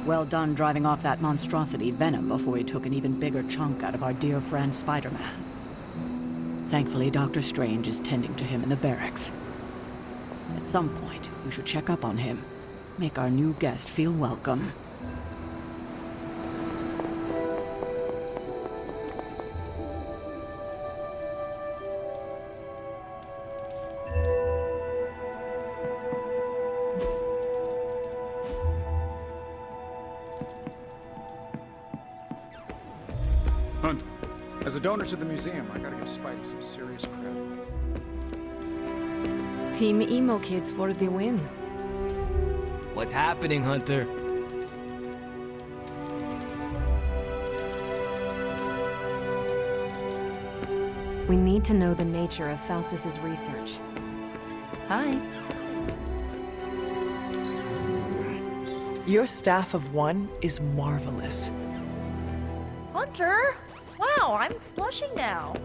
Well done driving off that monstrosity Venom before he took an even bigger chunk out of our dear friend Spider-Man. Thankfully, Dr. Strange is tending to him in the barracks. At some point, you should check up on him. Make our new guest feel welcome. Hunt. As a donor to the museum, I gotta give Spidey some serious credit. Team Emo Kids for the win. What's happening, Hunter? We need to know the nature of Faustus's research. Hi. Your staff of one is marvelous. Hunter! Wow, I'm blushing now.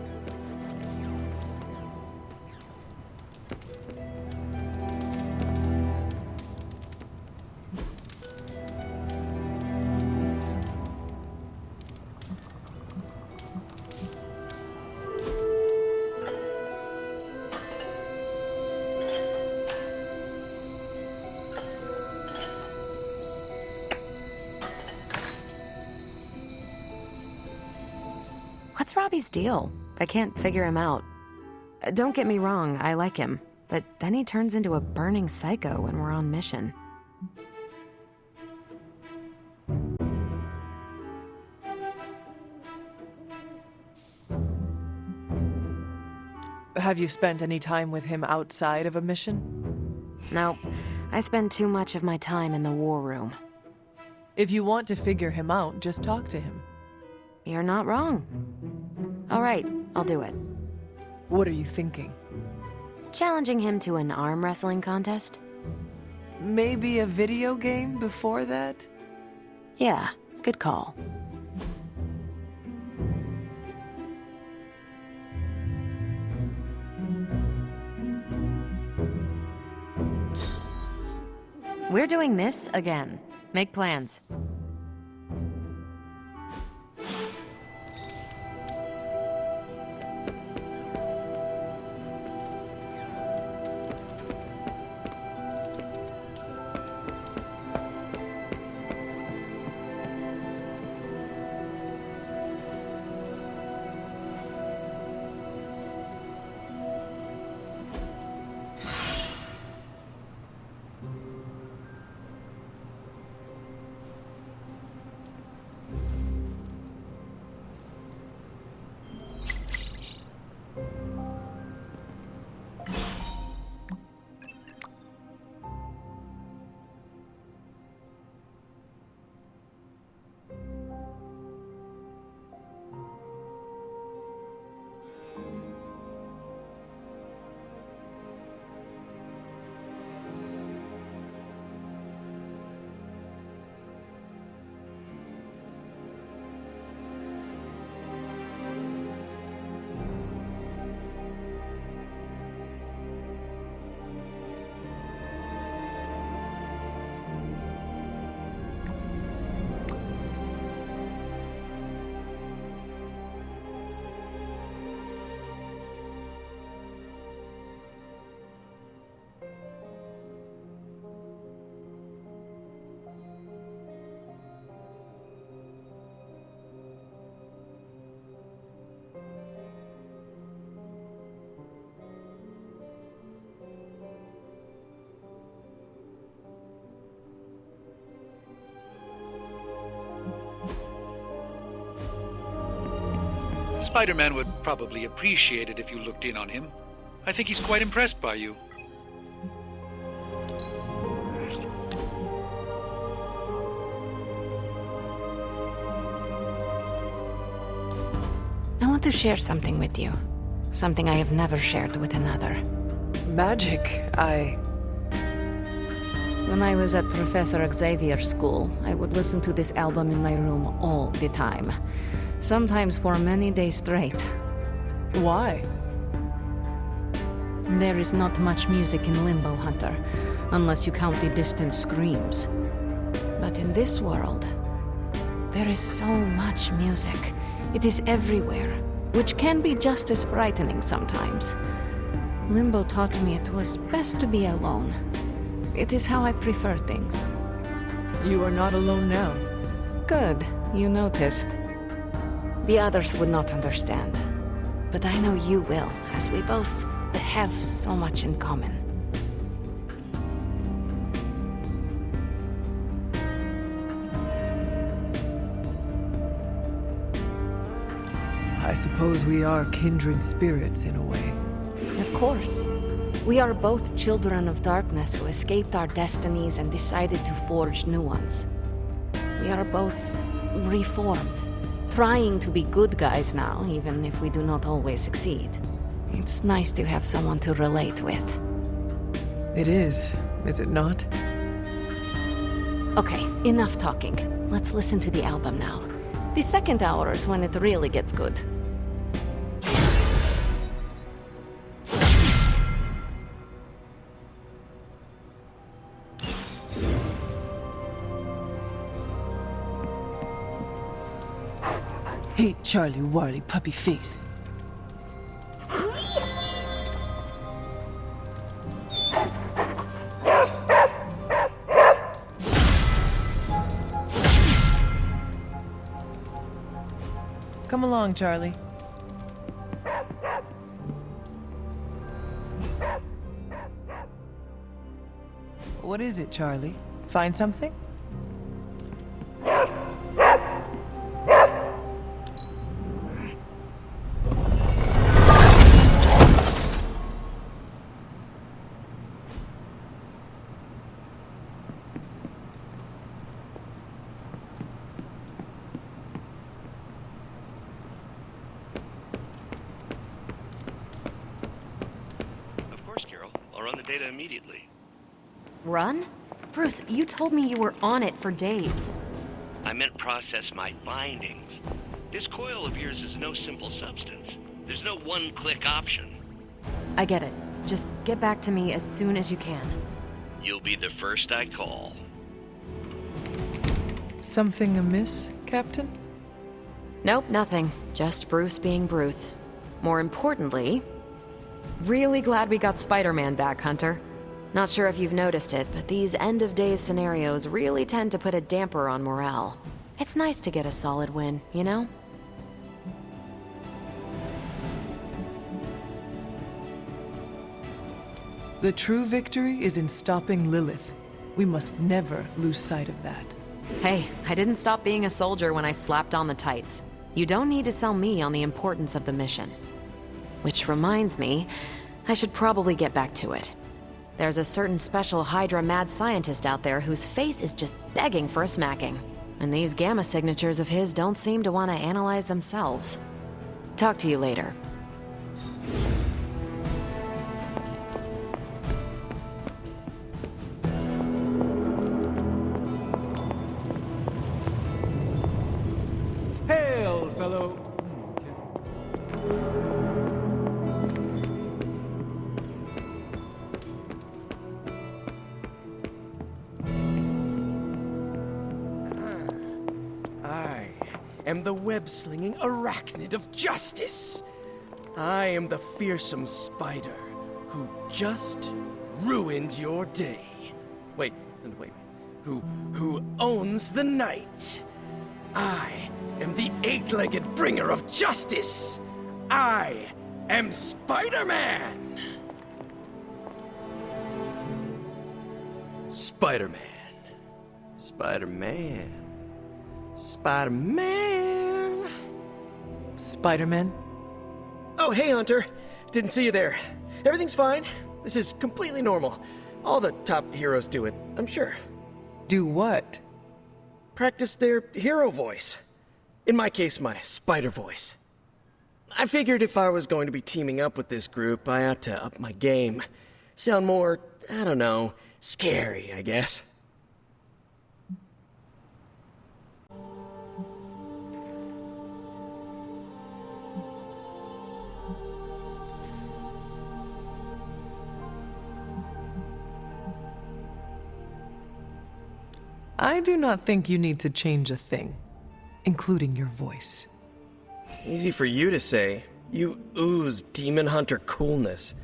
What's Robbie's deal? I can't figure him out. Don't get me wrong, I like him, but then he turns into a burning psycho when we're on mission. Have you spent any time with him outside of a mission? No, I spend too much of my time in the war room. If you want to figure him out, just talk to him. You're not wrong. All right, I'll do it. What are you thinking? Challenging him to an arm wrestling contest? Maybe a video game before that? Yeah, good call. We're doing this again. Make plans. Spider-Man would probably appreciate it if you looked in on him. I think he's quite impressed by you. I want to share something with you. Something I have never shared with another. Magic, When I was at Professor Xavier's school, I would listen to this album in my room all the time. Sometimes for many days straight. Why? There is not much music in Limbo, Hunter, unless you count the distant screams. But But in this world, there is so much music. It is everywhere, which can be just as frightening sometimes. Limbo taught me it was best to be alone. It is how I prefer things. You are not alone now. Good, you noticed. The others would not understand. But I know you will, as we both have so much in common. I suppose we are kindred spirits in a way. Of course. We are both children of darkness who escaped our destinies and decided to forge new ones. We are both reformed, trying to be good guys now, even if we do not always succeed. It's nice to have someone to relate with. It is it not? Okay, enough talking. Let's listen to the album now. The second hour is when it really gets good. Hey, Charlie Warley puppy face. Come along, Charlie. What is it, Charlie? Find something? Data immediately. Run? Bruce, you told me you were on it for days. I meant process my findings. This coil of yours is no simple substance. There's no one-click option. I get it. Just get back to me as soon as you can. You'll be the first I call. Something amiss, Captain? Nope, nothing. Just Bruce being Bruce. More importantly, really glad we got Spider-Man back, Hunter. Not sure if you've noticed it, but these end-of-days scenarios really tend to put a damper on morale. It's nice to get a solid win, you know? The true victory is in stopping Lilith. We must never lose sight of that. Hey, I didn't stop being a soldier when I slapped on the tights. You don't need to sell me on the importance of the mission. Which reminds me, I should probably get back to it. There's a certain special Hydra mad scientist out there whose face is just begging for a smacking. And these gamma signatures of his don't seem to want to analyze themselves. Talk to you later. Hail, fellow. I am the web-slinging arachnid of justice. I am the fearsome spider who just ruined your day. Wait. Who owns the night. I am the eight-legged bringer of justice. I am Spider-Man. Spider-Man. Spider-Man. Spider-Man. Spider-Man? Oh, hey, Hunter. Didn't see you there. Everything's fine. This is completely normal. All the top heroes do it, I'm sure. Do what? Practice their hero voice. In my case, my spider voice. I figured if I was going to be teaming up with this group, I ought to up my game. Sound more, I don't know, scary, I guess. I do not think you need to change a thing, including your voice. Easy for you to say. You ooze demon hunter coolness.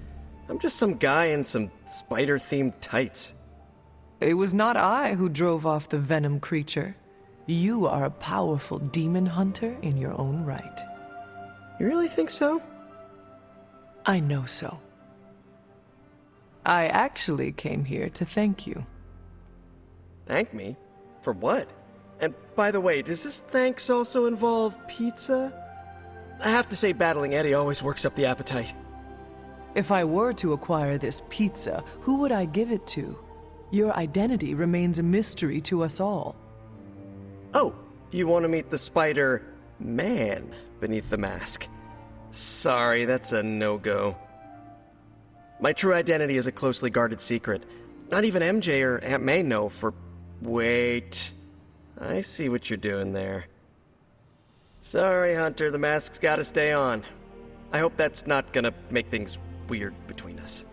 I'm just some guy in some spider-themed tights. It was not I who drove off the venom creature. You are a powerful demon hunter in your own right. You really think so? I know so. I actually came here to thank you. Thank me? For what? And by the way, does this thanks also involve pizza? I have to say battling Eddie always works up the appetite. If I were to acquire this pizza, who would I give it to? Your identity remains a mystery to us all. Oh, you want to meet the Spider-Man beneath the mask? Sorry, that's a no-go. My true identity is a closely guarded secret. Not even MJ or Aunt May know for... Wait. I see what you're doing there. Sorry, Hunter, the mask's gotta stay on. I hope that's not gonna make things weird between us.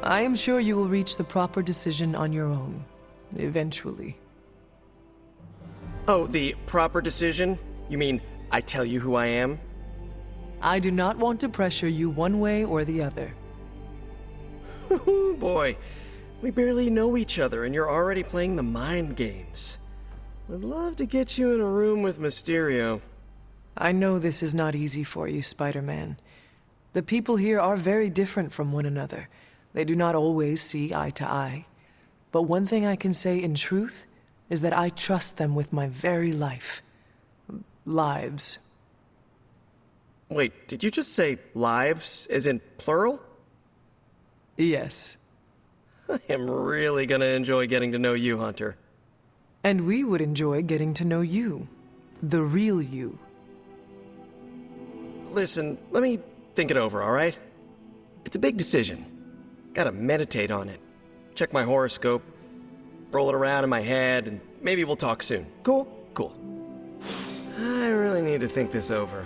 I am sure you will reach the proper decision on your own, eventually. Oh, the proper decision? You mean I tell you who I am? I do not want to pressure you one way or the other. Boy, we barely know each other and you're already playing the mind games. Would love to get you in a room with Mysterio. I know this is not easy for you, Spider-Man. The people here are very different from one another. They do not always see eye to eye. But one thing I can say in truth is that I trust them with my very life. Lives. Wait, did you just say lives, as in plural? Yes. I am really gonna enjoy getting to know you, Hunter. And we would enjoy getting to know you. The real you. Listen, let me think it over, alright? It's a big decision. Gotta meditate on it. Check my horoscope, roll it around in my head, and maybe we'll talk soon. Cool? Cool. I really need to think this over.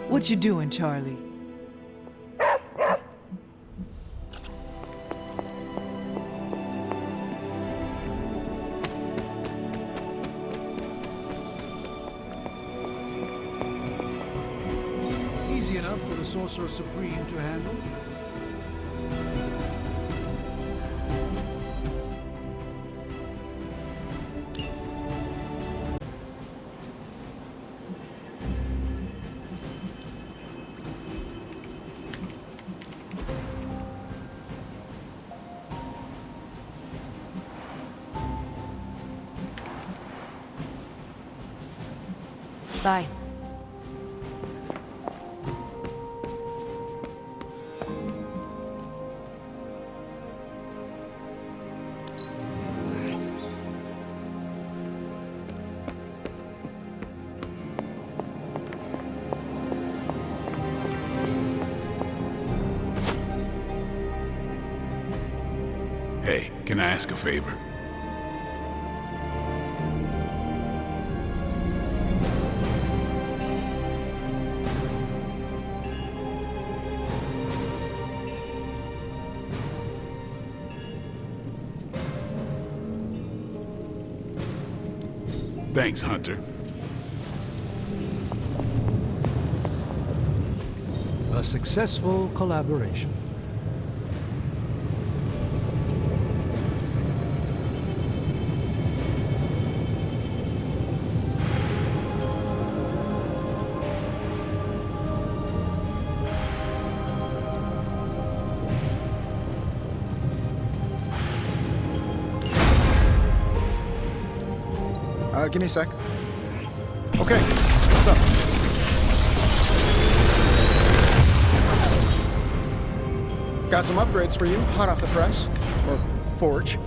What you doing, Charlie? Easy enough for the Sorcerer Supreme to handle. Bye. Hey, can I ask a favor? Thanks, Hunter. A successful collaboration. Give me a sec. Okay, what's up? Got some upgrades for you, hot off the press. Or forge.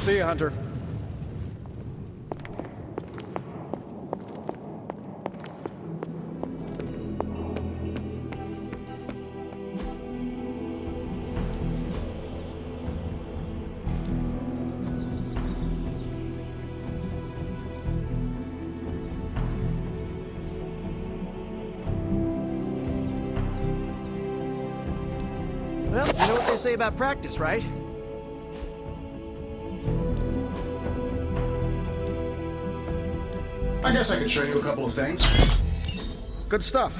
See you, Hunter. Well, you know what they say about practice, right? I guess I could show you a couple of things. Good stuff.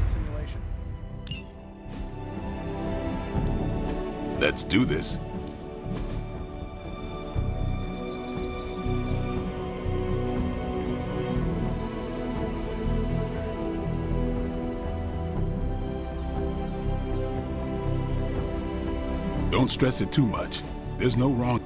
Simulation. Let's do this. Don't stress it too much. There's no wrong.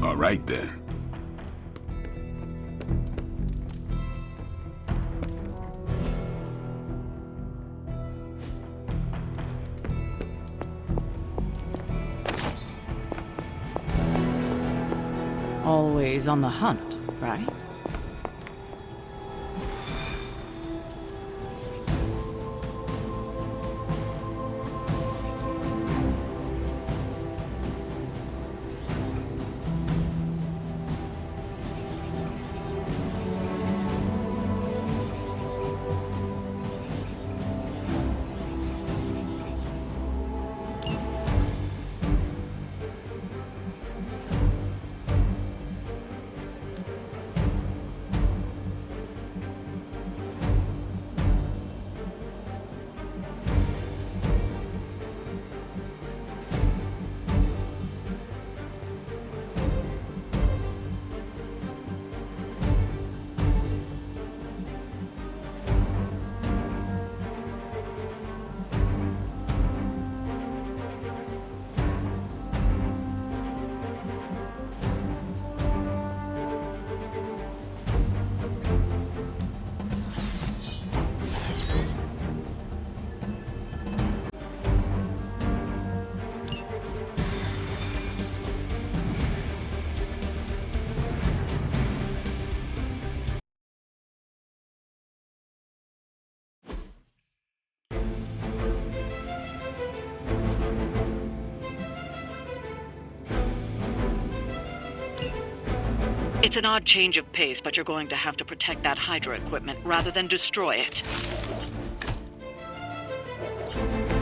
All right then. Always on the hunt, right? It's an odd change of pace, but you're going to have to protect that Hydra equipment rather than destroy it.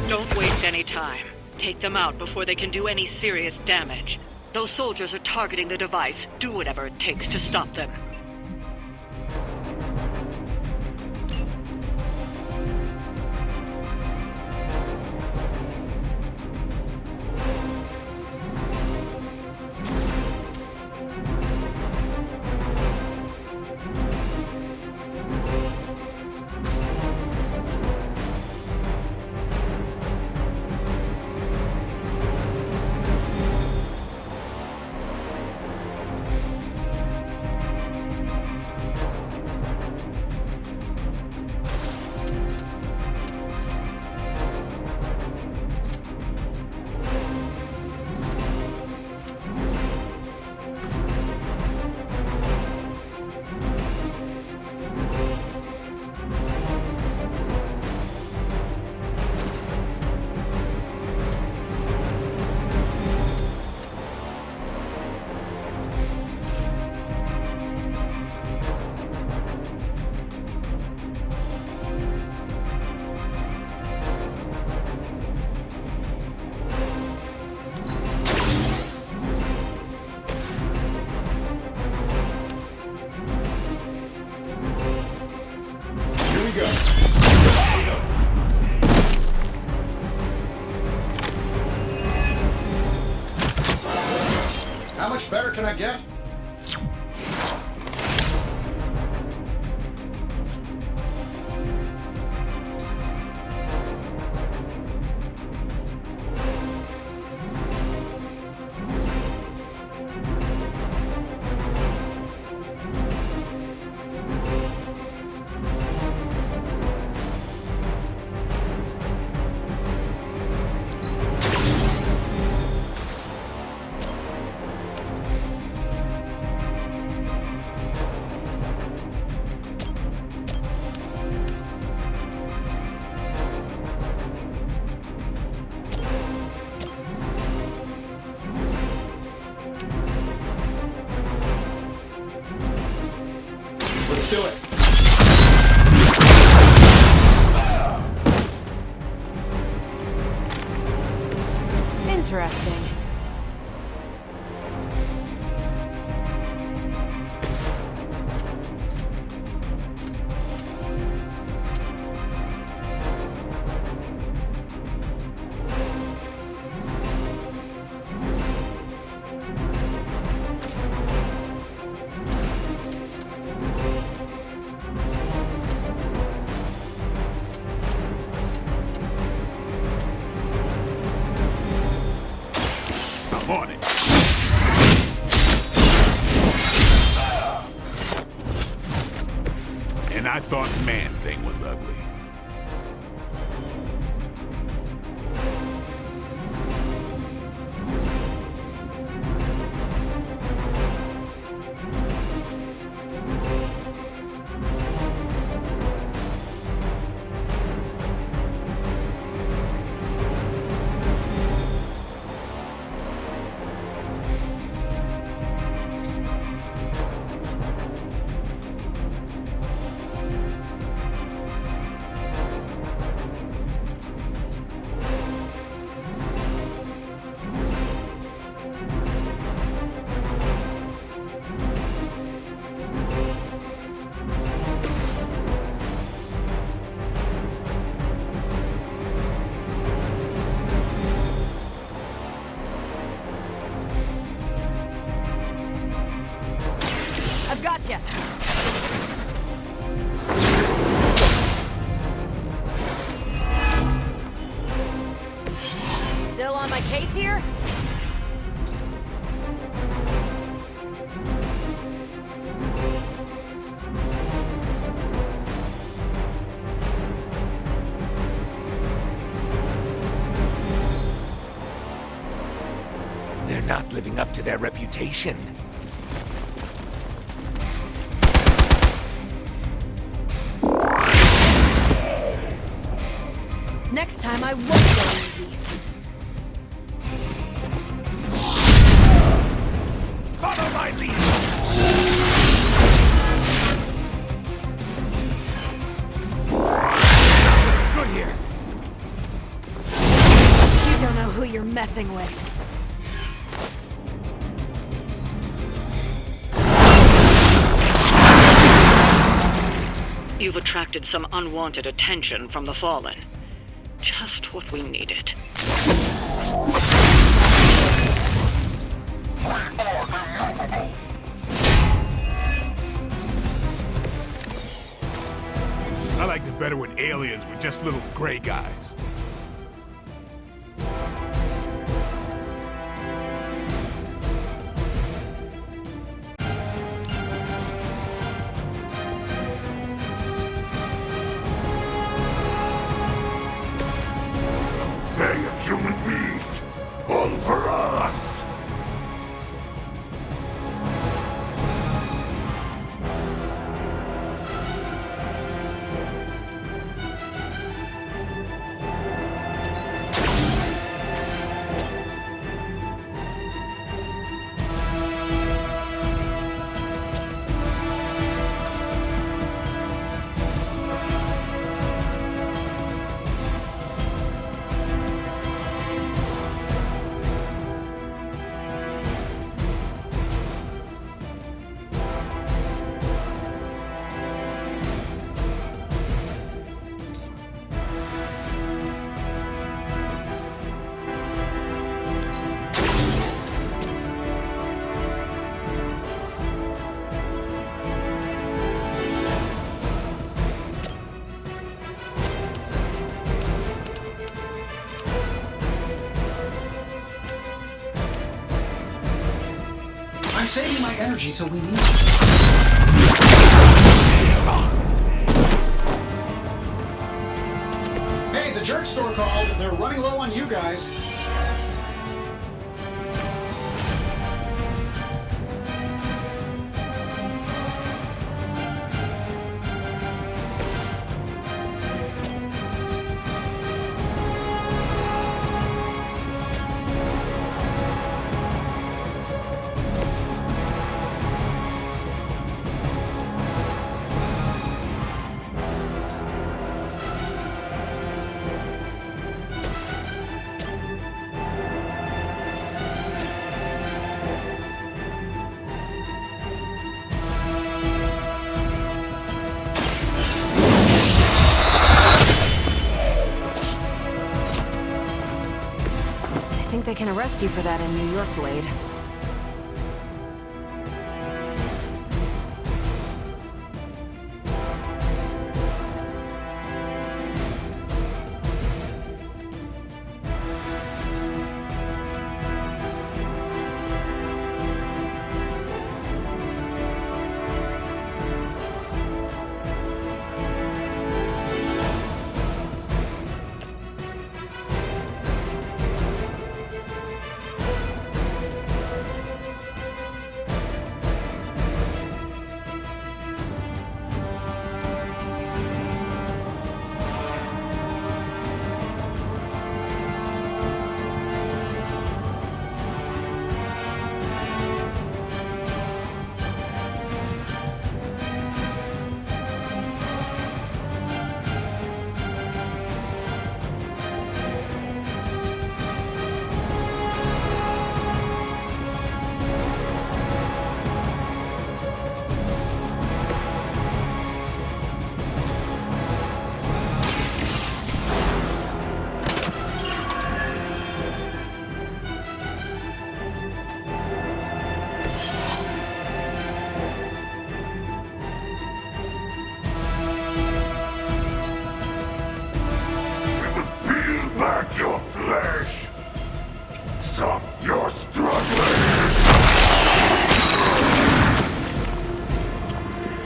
Don't waste any time. Take them out before they can do any serious damage. Those soldiers are targeting the device. Do whatever it takes to stop them. How much better can I get? interesting. I'm on it. And I thought Man-Thing was ugly. Gotcha! Still on my case here? They're not living up to their reputation. Next time I won't go easy. Follow my lead! Good here. You don't know who you're messing with. You've attracted some unwanted attention from the Fallen. Just what we needed. I liked it better when aliens were just little gray guys. They of human meat, all for us! I'm saving my energy till we need it. Hey, the jerk store called. They're running low on you guys. think they can arrest you for that in New York, Blade.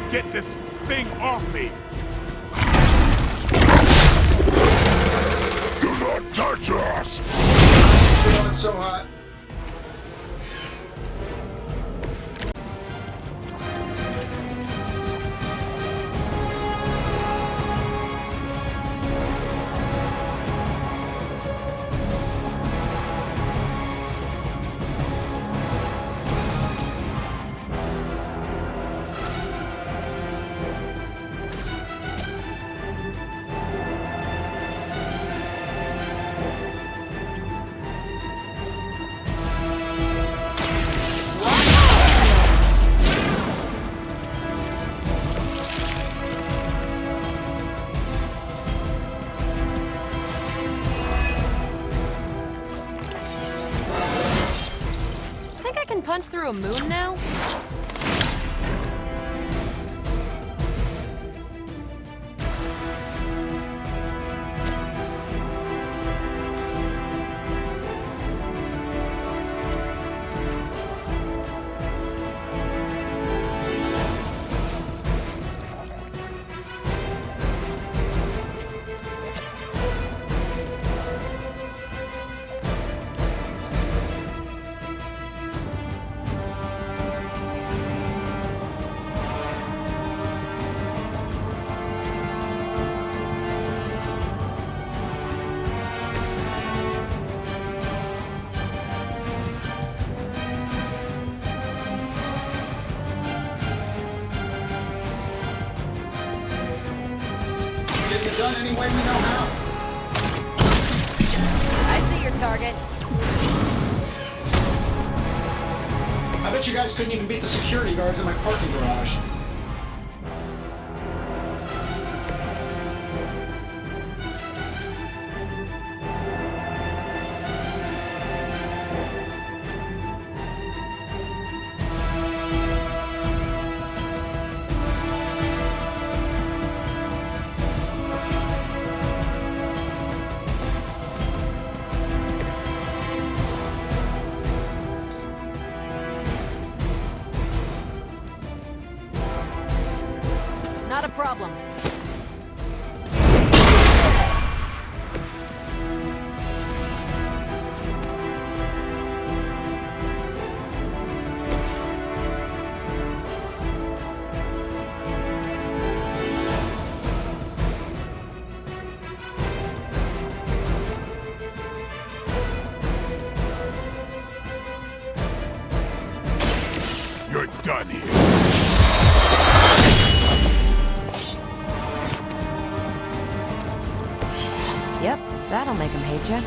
Get this thing off me! Do not touch us! Feeling so hot. Punch through a moon now? Get it done any way we know how. I see your target. I bet you guys couldn't even beat the security guards in my parking garage. Not a problem. You're done here. Yep, that'll make him hate you.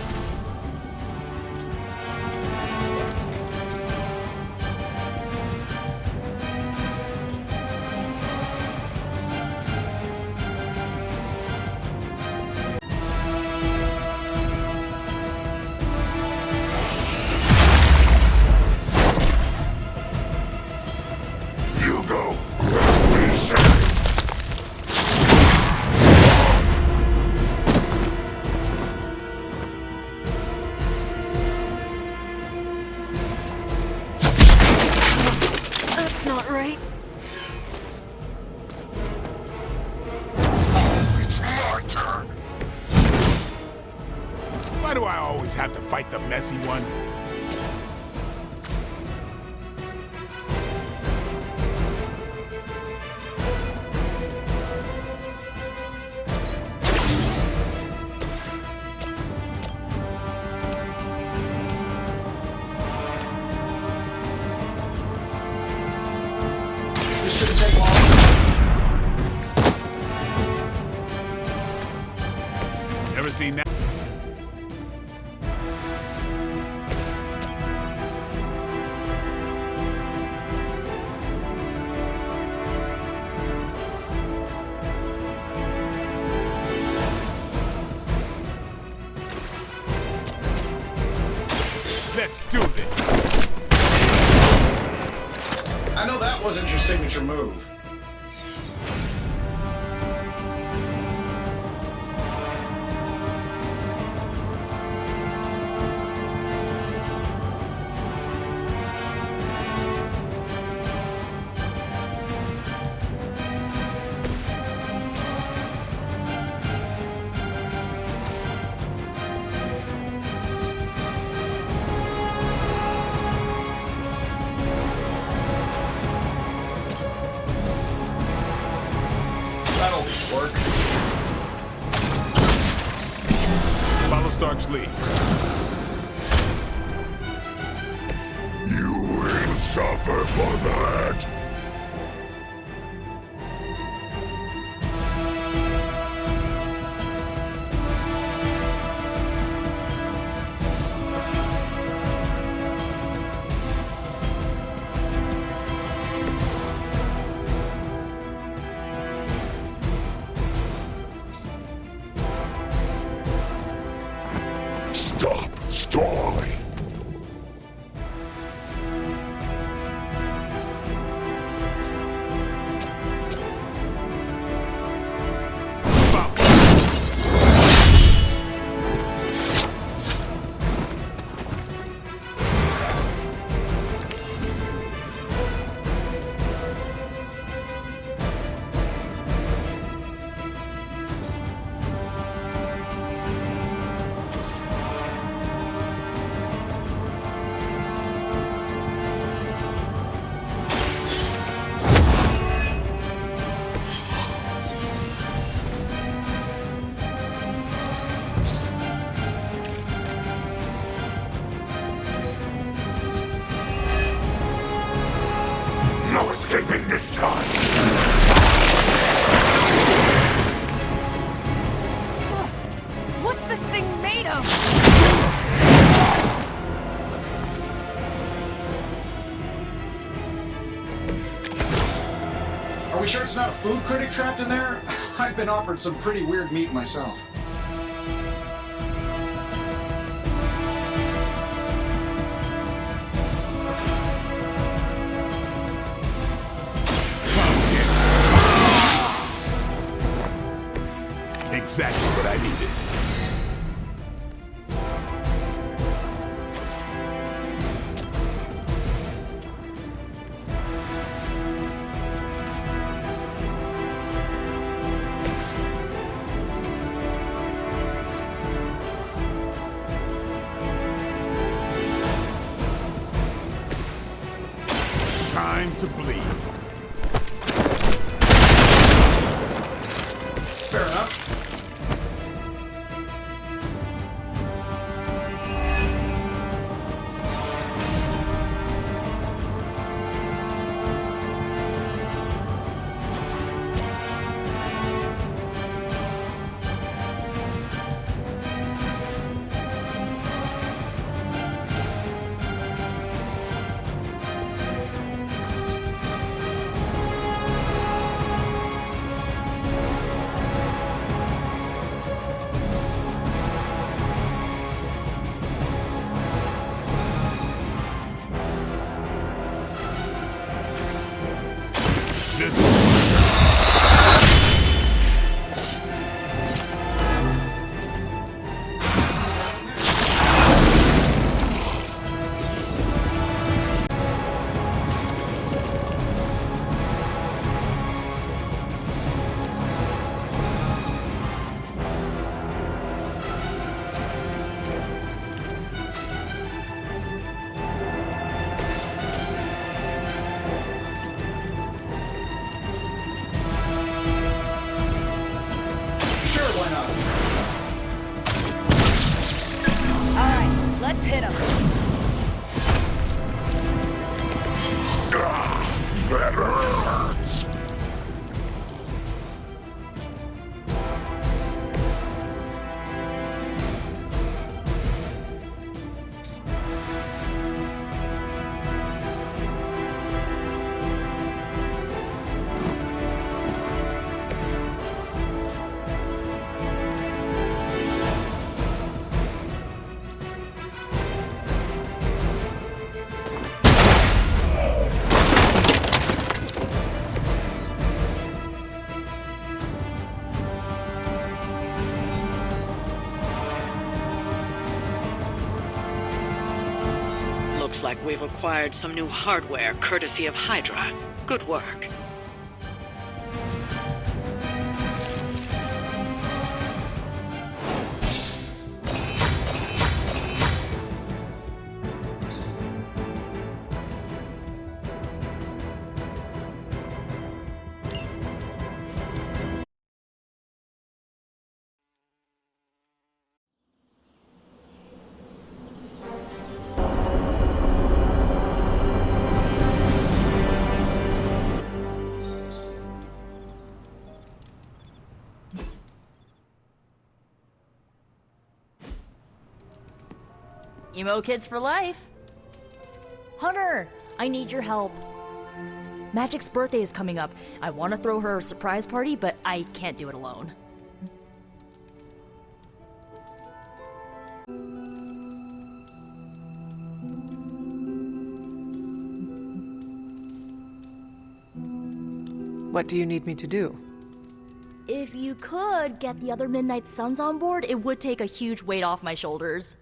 right? It's my turn. Why do I always have to fight the messy ones? This shouldn't take long. Ever seen that? Let's do this. I know that wasn't your signature move. That'll work. Follow Stark's lead. You will suffer for that. Stop stalling. No escaping this time. What's this thing made of? Are we sure it's not a food critic trapped in there? I've been offered some pretty weird meat myself. Exactly what I needed. Time to bleed. Fair enough. hit him. That hurts! Looks like we've acquired some new hardware courtesy of Hydra. Good work. Emo kids for life. Hunter, I need your help. Magic's birthday is coming up. I want to throw her a surprise party, but I can't do it alone. What do you need me to do? If you could get the other Midnight Suns on board, it would take a huge weight off my shoulders.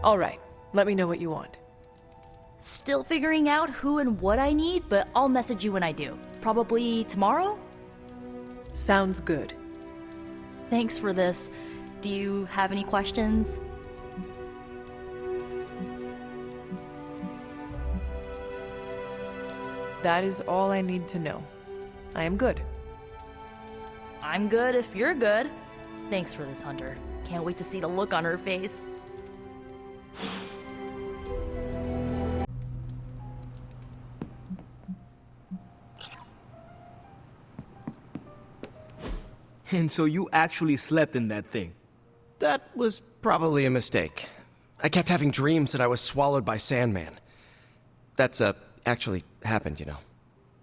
All right, let me know what you want. Still figuring out who and what I need, but I'll message you when I do. Probably tomorrow? Sounds good. Thanks for this. Do you have any questions? That is all I need to know. I am good. I'm good if you're good. Thanks for this, Hunter. Can't wait to see the look on her face. And so you actually slept in that thing? That was probably a mistake. I kept having dreams that I was swallowed by Sandman. That's, actually happened, you know.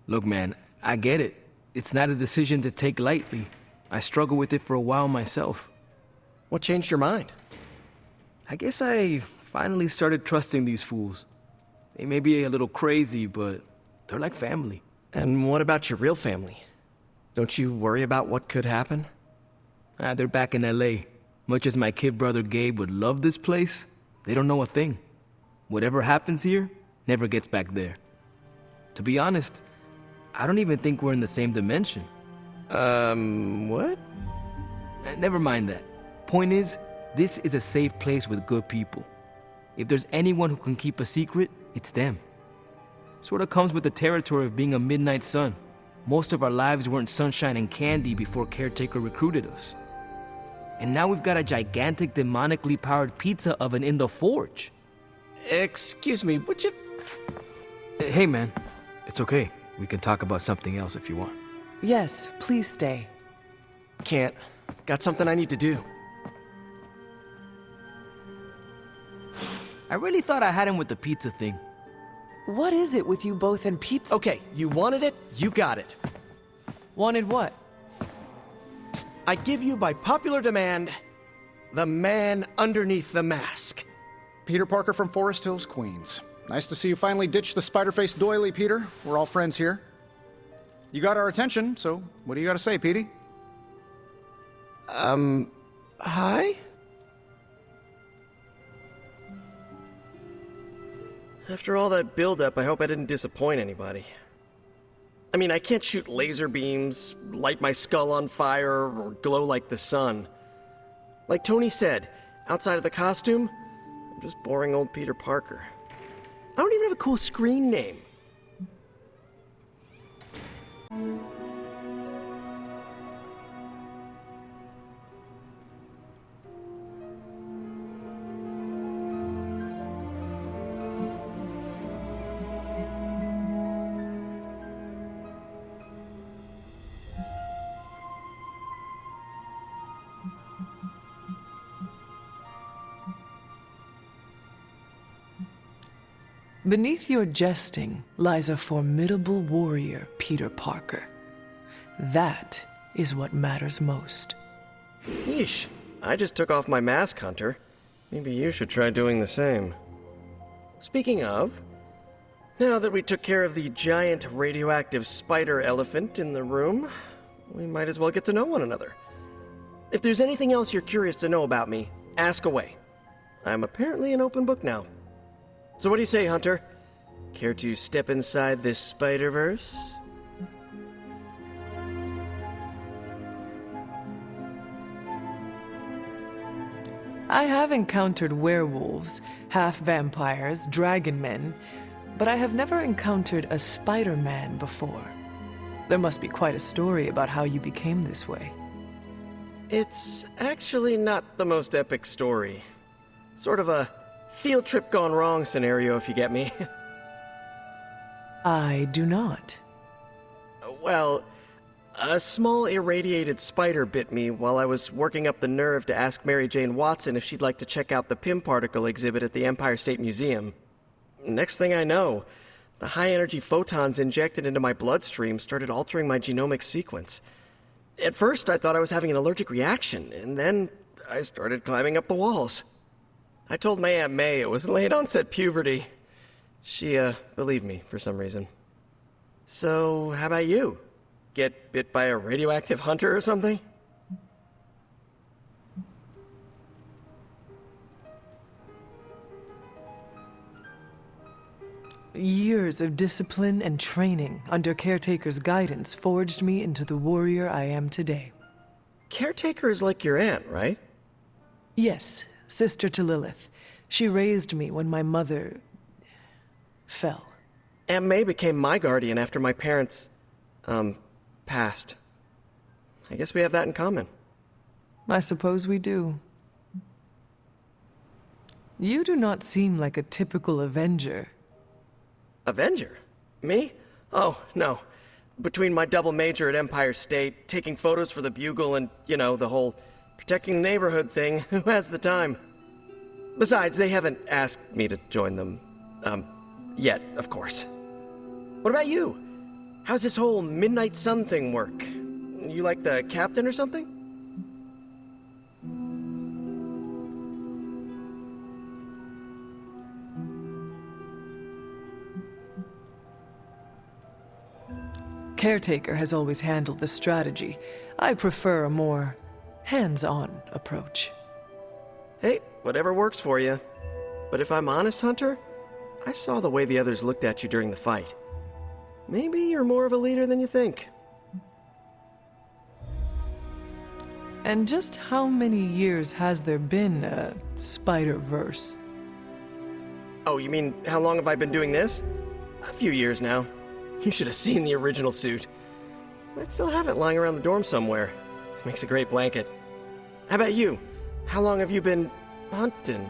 Look, man, I get it. It's not a decision to take lightly. I struggled with it for a while myself. What changed your mind? I guess I finally started trusting these fools. They may be a little crazy, but they're like family. And what about your real family? Don't you worry about what could happen? They're back in LA. Much as my kid brother Gabe would love this place, they don't know a thing. Whatever happens here never gets back there. To be honest, I don't even think we're in the same dimension. What? Never mind that. Point is, this is a safe place with good people. If there's anyone who can keep a secret, it's them. Sorta comes with the territory of being a Midnight Sun. Most of our lives weren't sunshine and candy before Caretaker recruited us. And now we've got a gigantic demonically powered pizza oven in the forge. Excuse me, would you... Hey man, it's okay. We can talk about something else if you want. Yes, please stay. Can't. Got something I need to do. I really thought I had him with the pizza thing. What is it with you both and pizza? Okay, you wanted it, you got it. Wanted what? I give you by popular demand, the man underneath the mask. Peter Parker from Forest Hills, Queens. Nice to see you finally ditched the spider-faced doily, Peter. We're all friends here. You got our attention, so what do you got to say, Petey? Hi? After all that build-up, I hope I didn't disappoint anybody. I mean, I can't shoot laser beams, light my skull on fire, or glow like the sun. Like Tony said, outside of the costume, I'm just boring old Peter Parker. I don't even have a cool screen name. Beneath your jesting lies a formidable warrior, Peter Parker. That is what matters most. Yeesh, I just took off my mask, Hunter. Maybe you should try doing the same. Speaking of, now that we took care of the giant radioactive spider elephant in the room, we might as well get to know one another. If there's anything else you're curious to know about me, ask away. I'm apparently an open book now. So what do you say, Hunter? Care to step inside this Spider-Verse? I have encountered werewolves, half-vampires, dragon men, but I have never encountered a Spider-Man before. There must be quite a story about how you became this way. It's actually not the most epic story. Sort of a field trip gone wrong scenario, if you get me. I do not. Well, a small irradiated spider bit me while I was working up the nerve to ask Mary Jane Watson if she'd like to check out the Pym particle exhibit at the Empire State Museum. Next thing I know, the high-energy photons injected into my bloodstream started altering my genomic sequence. At first, I thought I was having an allergic reaction, and then I started climbing up the walls. I told my Aunt May it was late-onset puberty. She, believed me for some reason. So, how about you? Get bit by a radioactive hunter or something? Years of discipline and training under Caretaker's guidance forged me into the warrior I am today. Caretaker is like your aunt, right? Yes, sister to Lilith. She raised me when my mother fell. Aunt May became my guardian after my parents, passed. I guess we have that in common. I suppose we do. You do not seem like a typical Avenger. Avenger? Me? Oh, no. Between my double major at Empire State, taking photos for the Bugle, and, you know, the whole protecting the neighborhood thing, who has the time? Besides, they haven't asked me to join them, yet, of course. What about you? How's this whole Midnight Sun thing work? You like the captain or something? Caretaker has always handled the strategy. I prefer a more hands-on approach. Hey, whatever works for you. But if I'm honest, Hunter, I saw the way the others looked at you during the fight. Maybe you're more of a leader than you think. And just how many years has there been a Spider-Verse? Oh, you mean how long have I been doing this? A few years now. You should have seen the original suit. I'd still have it lying around the dorm somewhere. Makes a great blanket. How about you? How long have you been hunting?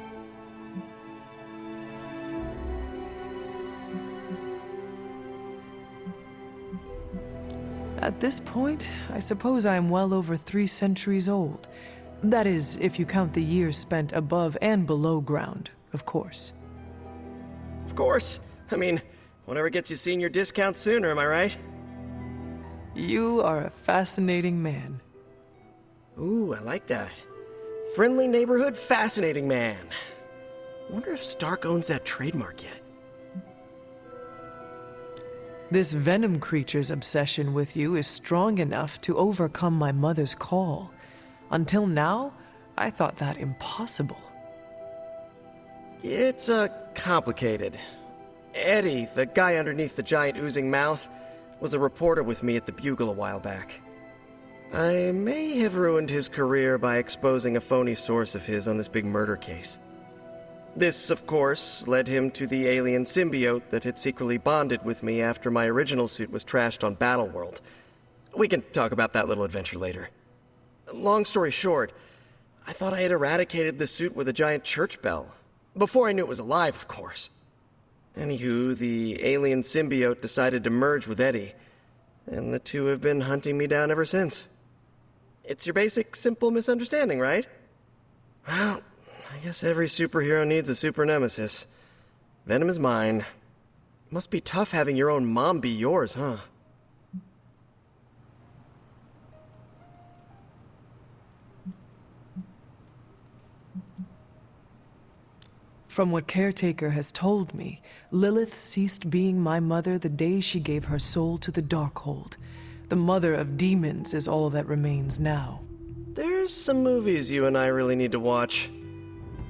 At this point, I suppose I am well over 3 centuries old. That is, if you count the years spent above and below ground, of course. Of course. I mean, whatever gets you senior discount sooner, am I right? You are a fascinating man. Ooh, I like that. Friendly neighborhood, fascinating man. Wonder if Stark owns that trademark yet. This Venom creature's obsession with you is strong enough to overcome my mother's call. Until now, I thought that impossible. It's, complicated. Eddie, the guy underneath the giant oozing mouth, was a reporter with me at the Bugle a while back. I may have ruined his career by exposing a phony source of his on this big murder case. This, of course, led him to the alien symbiote that had secretly bonded with me after my original suit was trashed on Battleworld. We can talk about that little adventure later. Long story short, I thought I had eradicated the suit with a giant church bell. Before I knew it was alive, of course. Anywho, the alien symbiote decided to merge with Eddie, and the two have been hunting me down ever since. It's your basic, simple misunderstanding, right? Well, I guess every superhero needs a super nemesis. Venom is mine. Must be tough having your own mom be yours, huh? From what Caretaker has told me, Lilith ceased being my mother the day she gave her soul to the Darkhold. The mother of demons is all that remains now. There's some movies you and I really need to watch.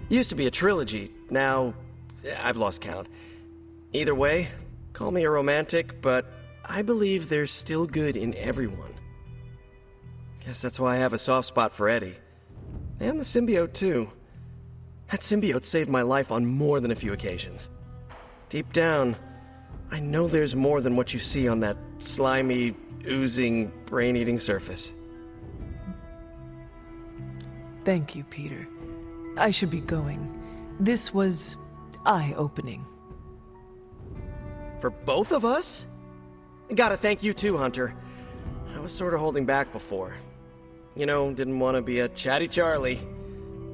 Used to be a trilogy, now I've lost count. Either way, call me a romantic, but I believe there's still good in everyone. Guess that's why I have a soft spot for Eddie. And the symbiote, too. That symbiote saved my life on more than a few occasions. Deep down, I know there's more than what you see on that slimy, oozing, brain-eating surface. Thank you, Peter. I should be going. This was eye-opening. For both of us? Gotta thank you too, Hunter. I was sort of holding back before. You know, didn't want to be a chatty Charlie.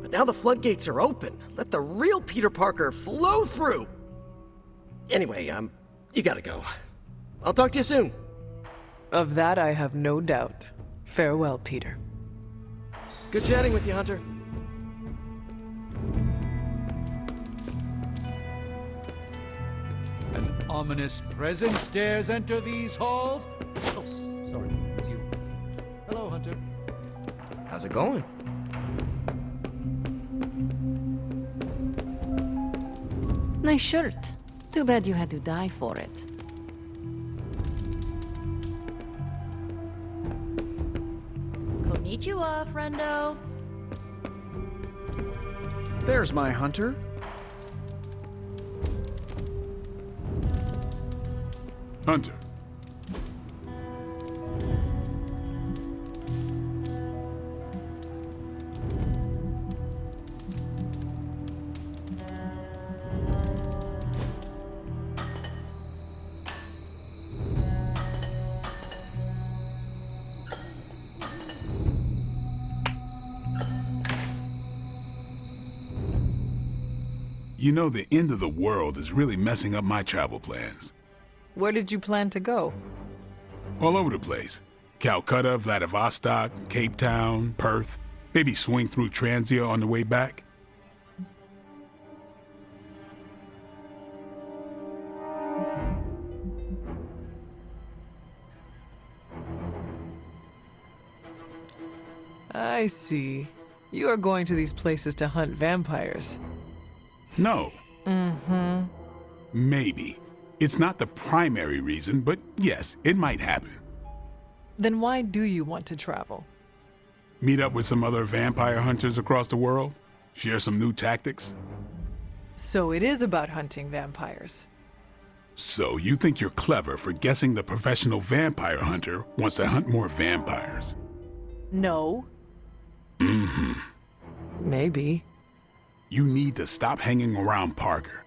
But now the floodgates are open. Let the real Peter Parker flow through! Anyway, you gotta go. I'll talk to you soon. Of that I have no doubt. Farewell, Peter. Good chatting with you, Hunter. An ominous presence dares enter these halls? Oh, sorry, it's you. Hello, Hunter. How's it going? Nice shirt. Too bad you had to die for it. Konnichiwa, friendo. There's my Hunter. Hunter. You know, the end of the world is really messing up my travel plans. Where did you plan to go? All over the place. Calcutta, Vladivostok, Cape Town, Perth. Maybe swing through Transia on the way back. I see. You are going to these places to hunt vampires. No. Maybe. It's not the primary reason, but yes, it might happen. Then why do you want to travel? Meet up with some other vampire hunters across the world, share some new tactics. So it is about hunting vampires. So you think you're clever for guessing the professional vampire hunter wants to hunt more vampires? No. Maybe. You need to stop hanging around Parker.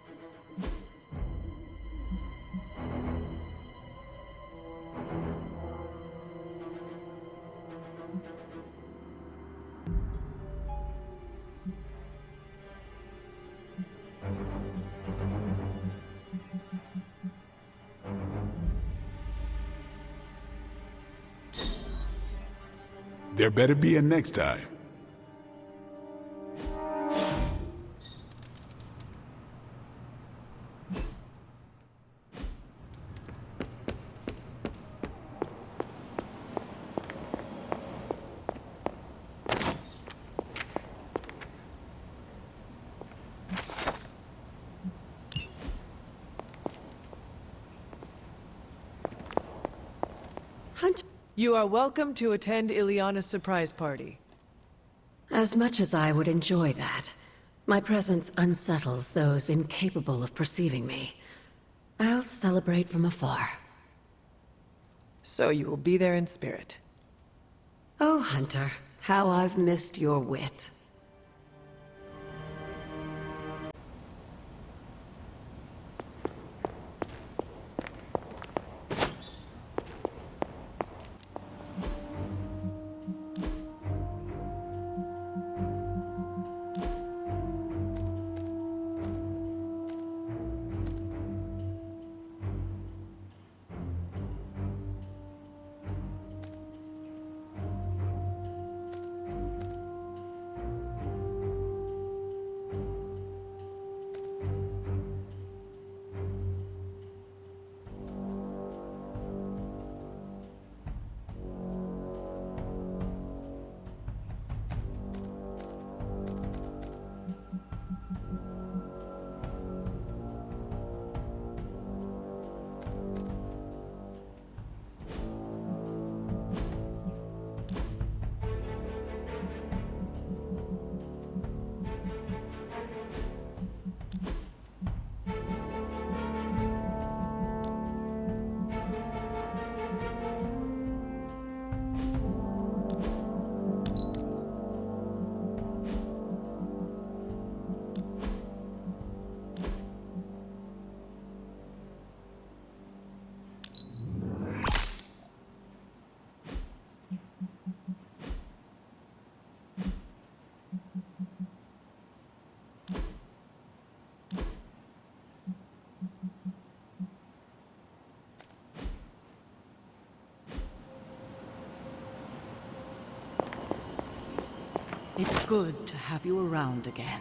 There better be a next time. You are welcome to attend Ileana's surprise party. As much as I would enjoy that, My presence unsettles those incapable of perceiving me. I'll celebrate from afar. So you will be there in spirit. Oh, Hunter, how I've missed your wit. It's good to have you around again.